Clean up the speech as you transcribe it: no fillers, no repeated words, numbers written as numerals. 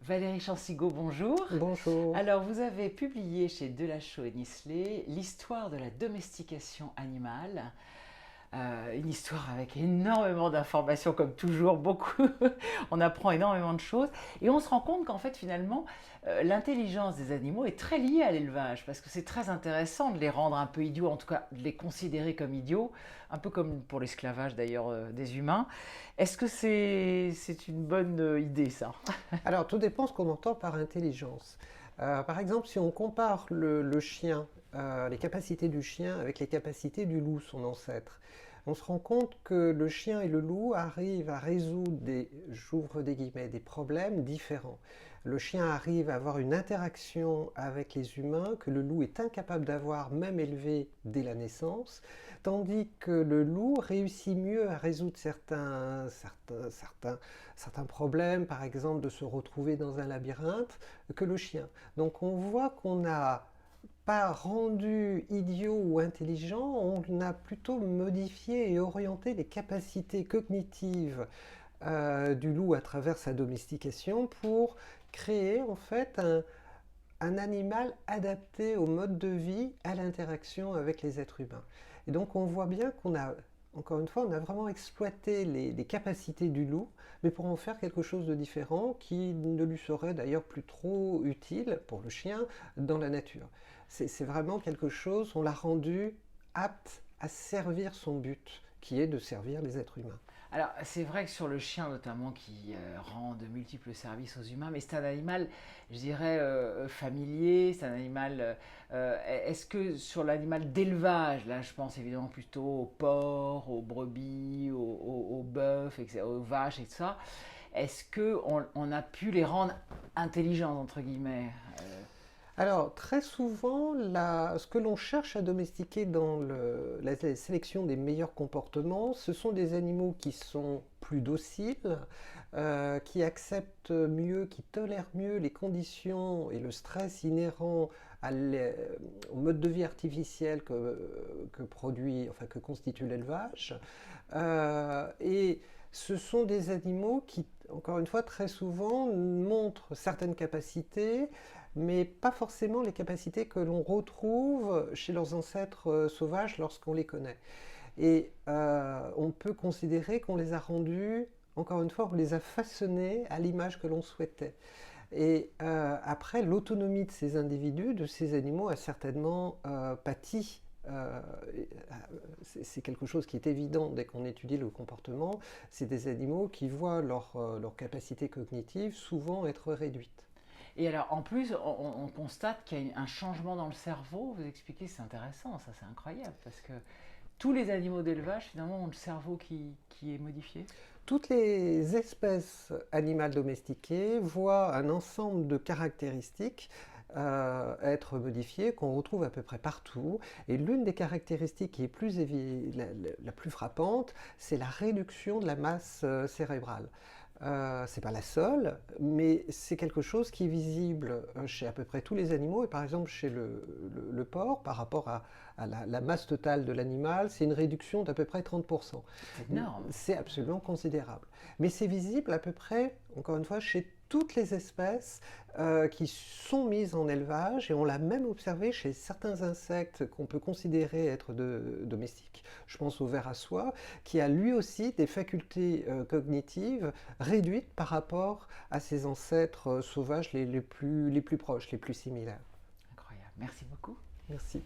Valérie Chansigo, bonjour. Bonjour. Alors, vous avez publié chez Delachaux et Nisslé l'histoire de la domestication animale. Une histoire avec énormément d'informations, comme toujours, beaucoup. On apprend énormément de choses. Et on se rend compte qu'en fait, finalement, l'intelligence des animaux est très liée à l'élevage, parce que c'est très intéressant de les rendre un peu idiots, en tout cas de les considérer comme idiots, un peu comme pour l'esclavage d'ailleurs des humains. Est-ce que c'est une bonne idée, ça? Alors, tout dépend ce qu'on entend par intelligence. Par exemple, si on compare le chien, les capacités du chien avec les capacités du loup, son ancêtre, on se rend compte que le chien et le loup arrivent à résoudre j'ouvre des guillemets, des problèmes différents. Le chien arrive à avoir une interaction avec les humains que le loup est incapable d'avoir, même élevé dès la naissance, tandis que le loup réussit mieux à résoudre certains problèmes, par exemple de se retrouver dans un labyrinthe, que le chien. Donc on voit qu'on n'a pas rendu idiot ou intelligent, on a plutôt modifié et orienté les capacités cognitives du loup à travers sa domestication pour créer en fait un animal adapté au mode de vie, à l'interaction avec les êtres humains. Et donc on voit bien qu'on a, encore une fois, on a vraiment exploité les capacités du loup, mais pour en faire quelque chose de différent qui ne lui serait d'ailleurs plus trop utile pour le chien dans la nature. C'est vraiment quelque chose, on l'a rendu apte à servir son but, qui est de servir les êtres humains. Alors, c'est vrai que sur le chien notamment qui rend de multiples services aux humains, mais c'est un animal, je dirais, familier, c'est un animal... est-ce que sur l'animal d'élevage, là je pense évidemment plutôt aux porcs, aux brebis, aux bœufs, etc., aux vaches et tout ça, est-ce qu'on a pu les rendre intelligents, entre guillemets? Alors, très souvent, ce que l'on cherche à domestiquer dans la sélection des meilleurs comportements, ce sont des animaux qui sont plus dociles, qui acceptent mieux, qui tolèrent mieux les conditions et le stress inhérents au mode de vie artificiel que constitue l'élevage. Et ce sont des animaux qui, encore une fois, très souvent montrent certaines capacités, mais pas forcément les capacités que l'on retrouve chez leurs ancêtres sauvages lorsqu'on les connaît. Et on peut considérer qu'on les a rendus, encore une fois, on les a façonnés à l'image que l'on souhaitait. Et après, l'autonomie de ces individus, de ces animaux, a certainement pâti. C'est quelque chose qui est évident dès qu'on étudie le comportement. C'est des animaux qui voient leur capacité cognitive souvent être réduite. Et alors, en plus, on constate qu'il y a un changement dans le cerveau. Vous expliquez, c'est intéressant, ça, c'est incroyable, parce que tous les animaux d'élevage, finalement, ont le cerveau qui est modifié. Toutes les espèces animales domestiquées voient un ensemble de caractéristiques être modifiées qu'on retrouve à peu près partout. Et l'une des caractéristiques qui est la plus frappante, c'est la réduction de la masse cérébrale. C'est pas la seule, mais c'est quelque chose qui est visible chez à peu près tous les animaux. Et par exemple, chez le porc, par rapport à la masse totale de l'animal, c'est une réduction d'à peu près 30%. C'est énorme. C'est absolument considérable. Mais c'est visible à peu près, encore une fois, chez toutes les espèces qui sont mises en élevage, et on l'a même observé chez certains insectes qu'on peut considérer être domestiques. Je pense au ver à soie, qui a lui aussi des facultés cognitives réduites par rapport à ses ancêtres sauvages les plus proches, les plus similaires. Incroyable. Merci beaucoup. Merci.